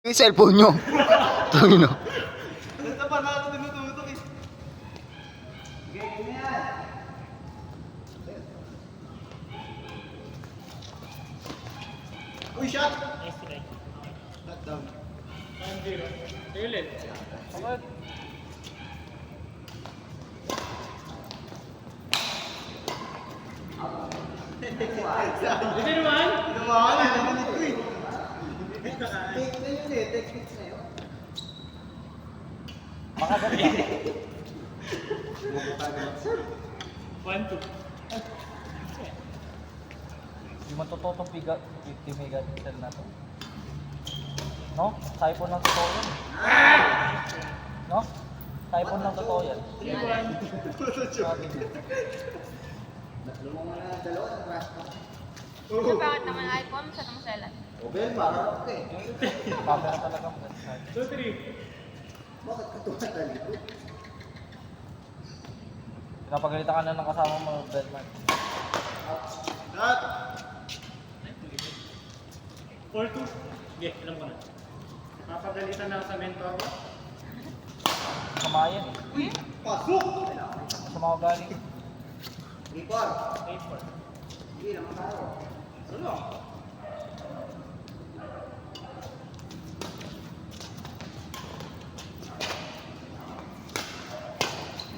Yung cellphone nyo. Tangin na. Basta pa na ito tinututok eh. Okay, yun na yan. Uy, shot! Nice try. Shot down. 1-0. Tayo ulit. Okay. Hindi naman. Tinamaan na, narinig ko eh. Take na yun eh, techniques na yun. Baka ba yan? 1-2. Di mo totoo itong 50 megapixel na to. No? Typo ng totoo yan. No? Typo ng totoo yan. 3-1. Lumang mo na dalawa ng crash pa. So, bakit naman iPhone sa itong selan? O, Ben, mararap ka eh. Camera talaga mo. 2-3. Bakit ka tumatalito? Pinapagalitan ka na ng kasama mo, Bedman. Shot! 4-2. Sige, alam ko na. Papagalitan na ako sa mentor ko. Kamayan eh. Uy! Pasok! Sa mga galing. Ripor! 8-4. Hindi naman tayo. Ano?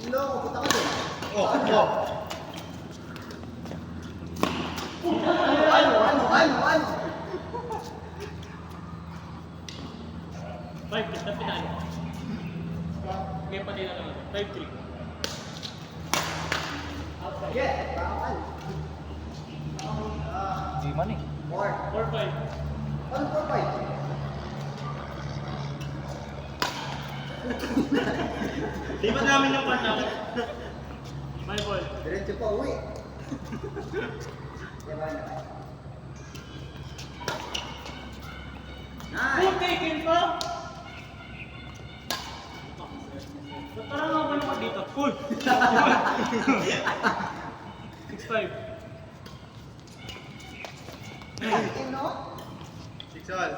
Hello, punta ka doon. Oh. Ano? 5-3. Na pinalo. May pati na naman. 5-3. Yeah, bawal. Di man eh. 4. 4-5. Ano 4-5? Di ba namin yung pan namin? My ball. Diretso pa uwi. Diba na? Nice! Good taken pa! Parang nga ba naman dito? Cool! 6-5. No? 6-all.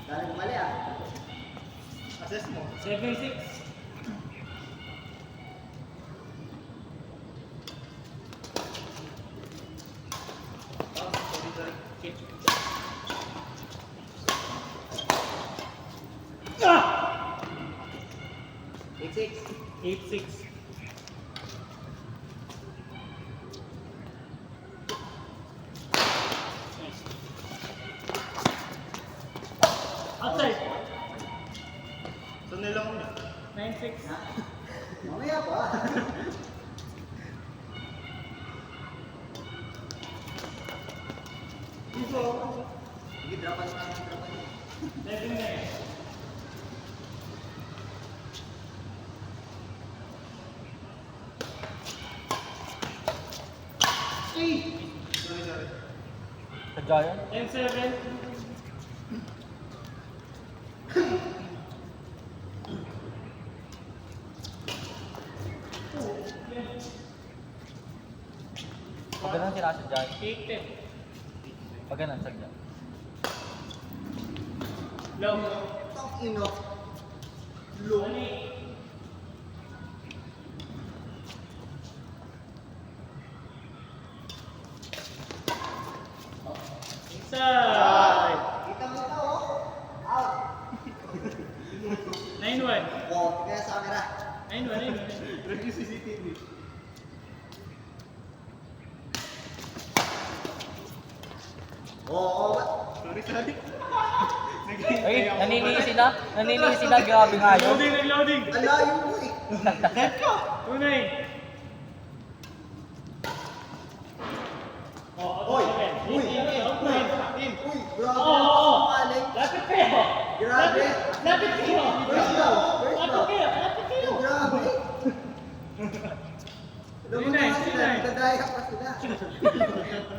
Dahil mali ah. Assess mo. 7-6. Ah! 8-6. 8-6. Outside. Saan nila mo na? 9-6. Mamaya pa. Sige, drapan mo lang. 7-9. Sa Giant. 10-7. Pag ganun sila sa Giant. 8-10. Pag ganun sa Giant. Low. Tang ino. Lonely. Inside. Kita mo ito oh. Out. 9-1. Oh, tingnan sa camera. 9-1. Review CCTV. Oo, sorry. Ay, naninisi na. Naninisi na. Grabe nga yun. Loading, reloading. Alayo mo eh. 2-9. Oy, uy, In. grabe. Oo. Sumaling. Lapit kayo. Grabe. Lapit kayo. First down. First Lapit down. kayo. Lapit kayo. Grabe. Alam mo Three-nine, naman sila, three-nine. nagdadaya pa sila.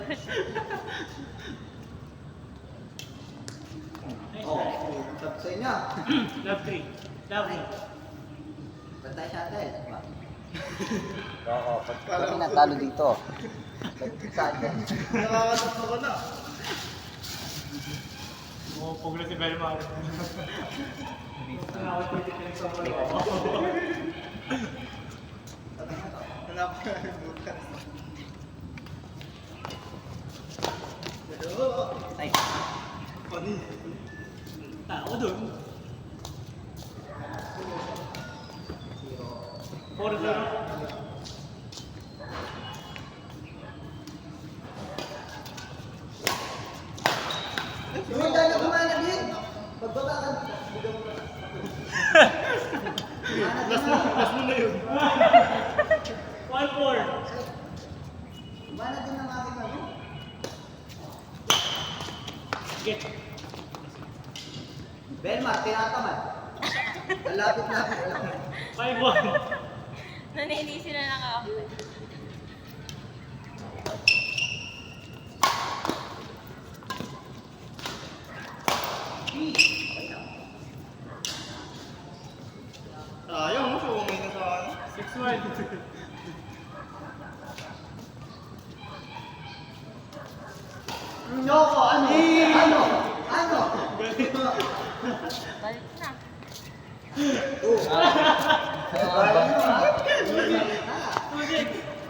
Nice Oh, try. tapos sa inyo. Love 3. Love 1. Bantay shuttle. Oo, pag kami natalo dito. Saan yan? Nakakatas ako na. Pumupog na si Belmar. Hanap ka ng butas. Ay, Pani. Tao dun. 4-0. yung dahil na kumana din. Pagbaba ka. Last mo na yun. 1-4. Kumana din ng aking ano. Sige. Belmar, tinatamad. Malapit-lapit lang. 5-1. Naninisi na nakakampi. Sayang mo, sumay na sa ano. 6-1. Nyoko, ano? Ano? Ano? Balik na.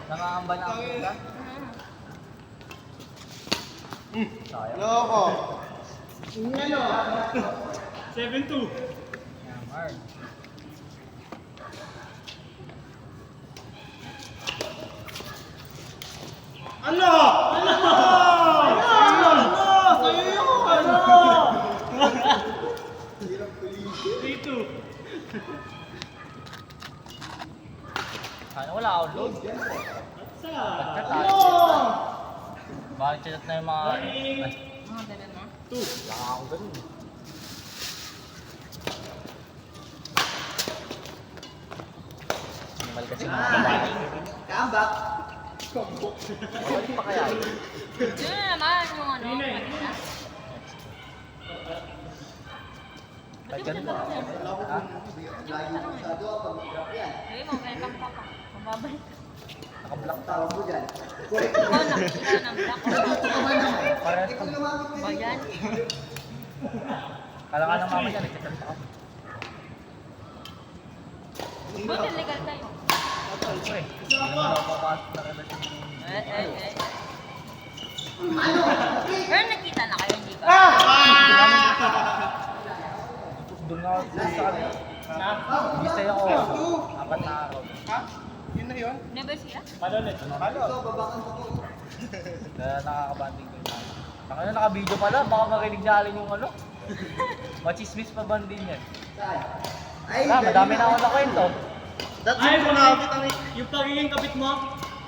Nangangamba na ako. Mm. Sayang. Loko. 7-2. Yamar. Ano? Sa'yo yun! 3-2. Sana wala akong load. Sa. Pagka tayo. Bakit chat na yung mga... Morning. Ay, Mga ganun na. 2. wala akong ganun. Animal kasi mga babae. Comeback. Bakit pa kaya yun? Yun na naman yung ano. Yun na eh. kanina. Ba't ganun ba? Ha? Lagi mo sa doon pag mag-drop yan. Sabi mo, welcome ka pa. Mababalik. Nakablock pa. Tawag mo dyan. Ikaw ng black. Natuto ka ba naman? Parehas Ikaw kami. lumapit ka Ba dito. yan? Kala ka ng mama niya, nagchat pa ako. Buti legal tayo. Siyempre, hindi naman ako papasok na relasyon. Eh. Pero nakita na kayo, hindi ba? Doon nga ako sa kanila. Bisay ako. 4 na araw. Ha? Yun na yun? Never sila? Paano ulit? Ikaw, babakan ko. Kaya nakakabanding ko yung mama. Ano, naka-video pala, baka marinig na alin yung ano. Machismis pa bandin yan. Saan? Ay, Madami na ako na kwento. That's Ay, it ko nakakit ang... yung pagiging kapit mo.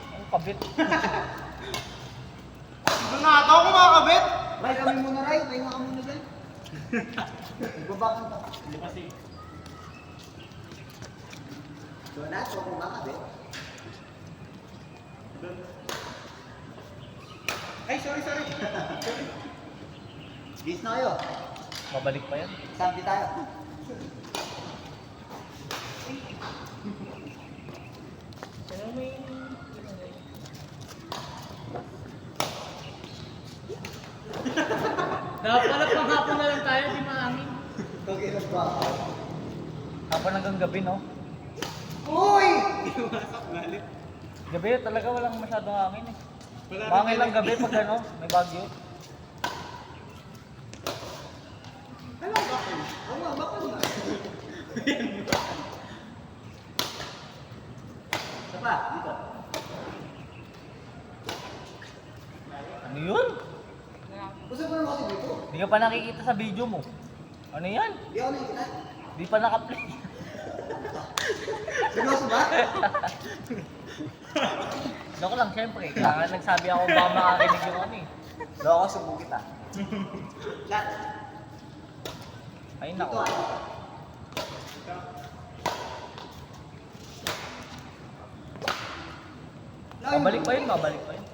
Ang kabit. Doon na ito ako makakabit! Ray, kami muna, Ray. Ray nga ka muna dyan. Babakan ka. Hindi kasi. Donat, huwag mong makabit. Ay, sorry. Bis na kayo. Mabalik pa yan. Sampi tayo. Dapat pala panghapon na lang tayo, di maangin. Okay, let's go. Habang hanggang gabi, no? Uy! Gabi talaga walang masyadong hangin eh. Hangin lang gabi pag ano, may bagyo. Ano ang bakal? Ano ang bakal na? Isa pa, dito. Ano yun? Gusto mo naman kasi dito? Hindi ka pa nakikita sa video mo. Ano yan? Di ako nakikita. Di pa naka-play. Seryoso ba? Loko lang, syempre. Kaya nagsabi ako baka makarinig yung ano eh. Loko, subo kita. Lahat. Ay Dito nako. ah. Mabalik pa yun, mabalik pa yun.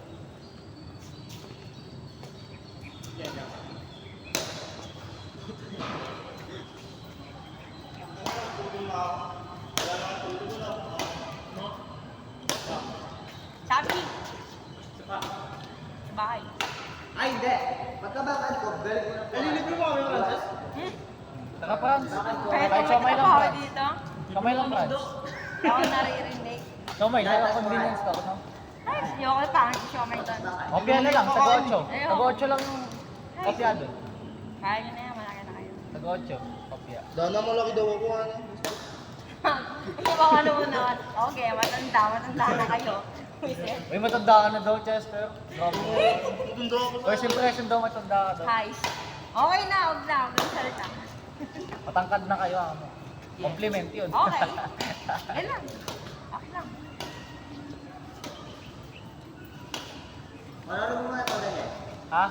Alilibre mo kami, Francis? Tara, Franz. Kahit Kahit siomay lang, ako Franz. dito, Siomay lang, Franz. ako naririnig. Siomay, naka-convenience ka, no? Ay, ayoko na pangit yung siomay doon. Kopya na lang, tag-8. Tag-8 lang yung kopya doon. Kaya nyo na yan, malaki na kayo. Tag-8, kopya. Dana malaki daw ako, ano? Hindi ba ano muna? Okay, matanda na kayo. Wisit. Uy, matanda ka na daw, Chester. Grabe. Tundo ako First impression daw, matanda ka daw. Hi. Okay na, huwag na salita. Matangkad na kayo, ano. Compliment yun. Okay. Yan lang. Okay lang. Manalo mo nga ito ganyan. Ha?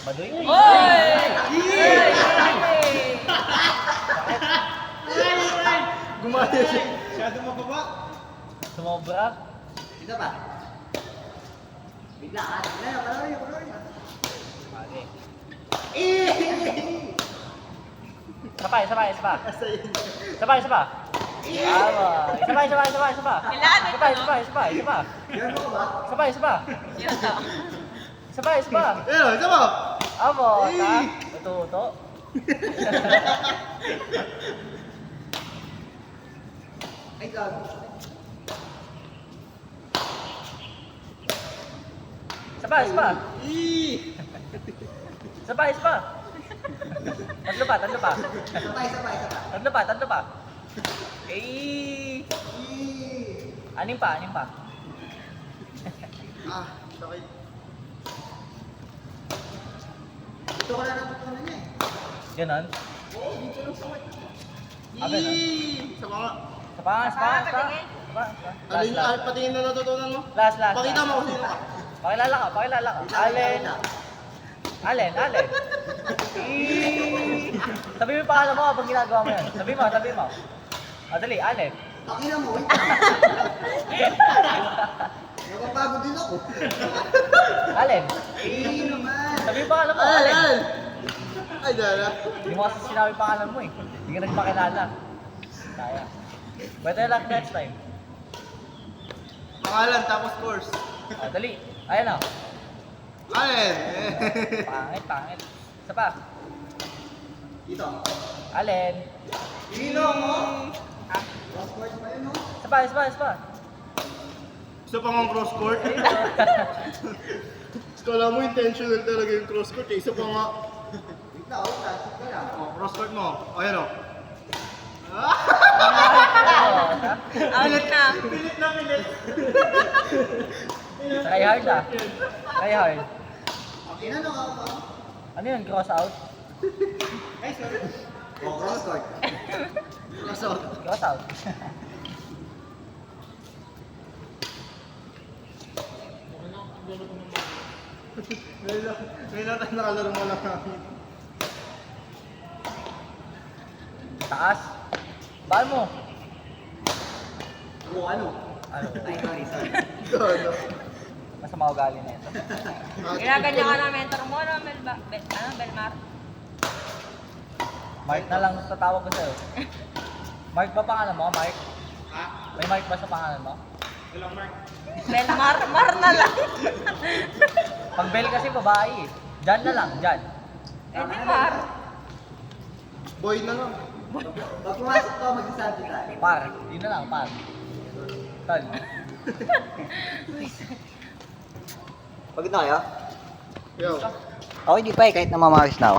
Baduy? Oy! Gumaya siya. Masyado mababa. Sumobra? Dito pa. Bigla ka. Bigla na, panalo yun. Mali. Isa pa. Tama. Isa pa. Kailangan ito, no? Isa pa. Yan mo ba? Isa pa. Yun to. Isa pa. Ayun, isa mo. Amo, ta. Tuto. Ay, gago. Isa pa. Isa pa. Tatlo pa. Tatlo pa. Eh. Anim pa. Ah, sakit. Ito ko na natutunan niya eh. Ganon. Ganon. Sa mga... Isa pa. patingin. Alin, patingin na natutunan mo? Last. Pakita mo kung sino ka. Pakilala ka. Allen. Sabi mo yung pangalan mo habang ginagawa mo yan. Sabi mo. Dali, Allen. Pakina mo, wait. Napapagod din ako. Allen. Hindi naman. Sabi mo yung pangalan mo, Allen. Ay, dala. Hindi mo kasi sinabi yung pangalan mo eh. Hindi ka nagpakilala. Kaya. Better luck next time. Pangalan, tapos course. Dali. Ayan na. Alin. Pangit. Isa pa. Dito. Allen. Sino mo? Last words pa yun, no? Isa pa. Isa pa nga cross court. Kala mo intentional talaga yung cross court eh. Isa pa nga. Wait lang, transit ka lang. Oh, cross court mo. Ayan o. Out na. Pilit na pilit. Try hard. Okay na, no? Ako. Ano yun? Cross out? Ay, sorry. Oh, cross court. Cross out. Cross out. Ngayon lang tayo nakalaro mo lang namin. Taas. Baan mo? Oh, ano? Ano? Ay, sorry. Gano. Masama ugali na ito. Ginaganyan ka na mentor mo, no? Belmar? Mark na lang tatawag ko sa'yo. Mark ba pangalan mo? Mark? May Mark ba sa pangalan mo? Ilang mark? Belmar? Mar na lang. Pag Bel kasi babae eh. Jan na lang, Jan. Eh, di Mar. Boy na lang. Pag pumasok ka, magsasabi tayo. Par. Di na lang, par. Tol. Pagod na kayo? Yo. Okay, di pa eh, kahit namamaris na ako.